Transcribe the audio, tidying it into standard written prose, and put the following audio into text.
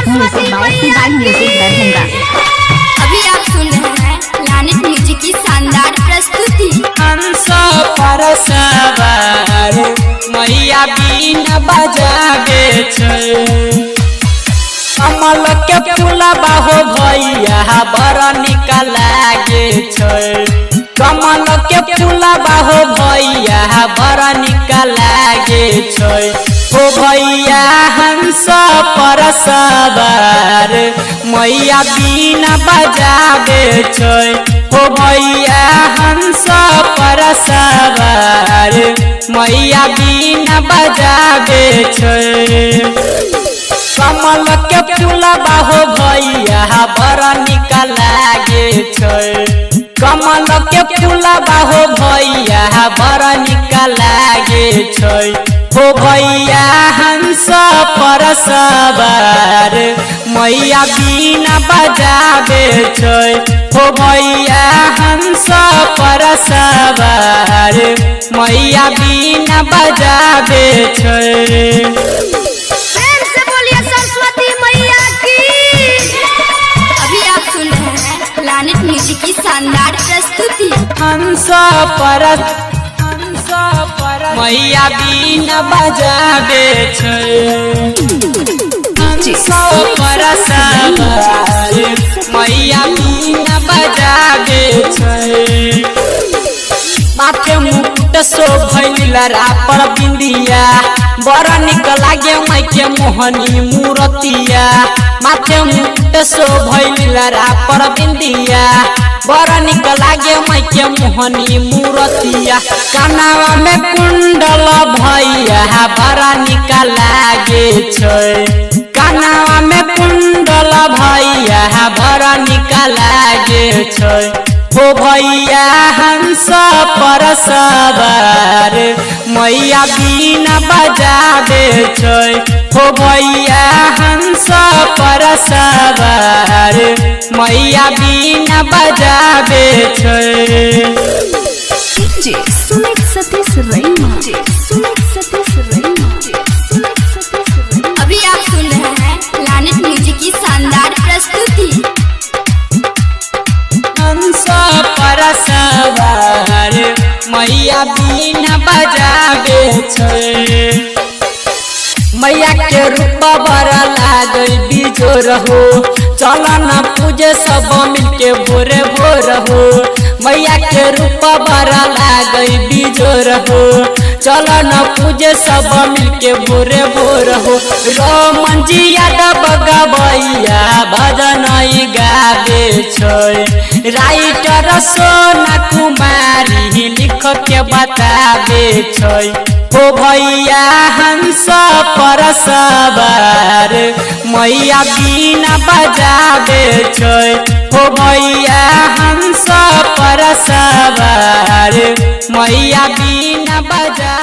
Music by music Darbhanga. अभी आप सुन रहे हैं लानित म्यूजिक की शानदार प्रस्तुति। हंस पर सवार मैया बीना बजावे छै, कमल के फूलबा हो भैया बड़ नीक लागे छै। कमल के फूलबा हो भैया बड़ नीक लागे छै। हो भैया हंस पर सवार मैया बीना बजावे छै। हो भैया हंस पर सवार मैया बीना बजावे छै। कमल के फूलबा हो भैया बड़ नीक लागे छै। कमल के फूलबा हो भैया बड़ नीक लागे छै। हो भैया हंस पर सवार मैया बीना बजावे छै। हो भैया हंस पर सवार मैया बीना बजावे छै। प्रेम से बोलिए सरस्वती मैया की। अभी आप सुन रहे हैं लानित म्यूजिक की शानदार प्रस्तुति। हंस पर मैया बीना बजावे छै। हंस पर सवार मैया बीना बजावे छै। माथे मुकुट शोभैल रापर बिंदिया बड़ नीक लागे माई के मोहनी मूरतिया। माथे मुकुट शोभैल रापर बिंदिया बड़ नीक लागे माई के मोहनी मूरतिया। कानावा में कुंडल भैया बड़ नीक लागे छै। कानावा में कुंडल भैया बड़ नीक लागे छै। हो भैया हंस पर सवार मैया बीना बजावे छै। हो भैया हंस पर सवार मैया बीना बजावे छै। सुमित सतीश रैना, सुमित सतीश रैना, सुमित सतीश रैना। अभी आप सुन रहे हैं लानित म्यूजिक की शानदार प्रस्तुति। हंस पर सवार मैया बीना बजावे छै। मैया के रूप बड़ लागे बिजोर हो, चल न पूजे सब मिलके भोरे भोर हो। मैया के रूप बड़ लागे बिजोर हो, चल न पूजे सब मिलके भोरे भोर हो। रोमन जी यादव गवैया भजन गावे छै। राइटर सोना कुमारी लिख के बतावे छै। हो भैया हंस पर सवार मैया बीना बजावे छै। हो भैया हंस पर सवार मैया बीना बजा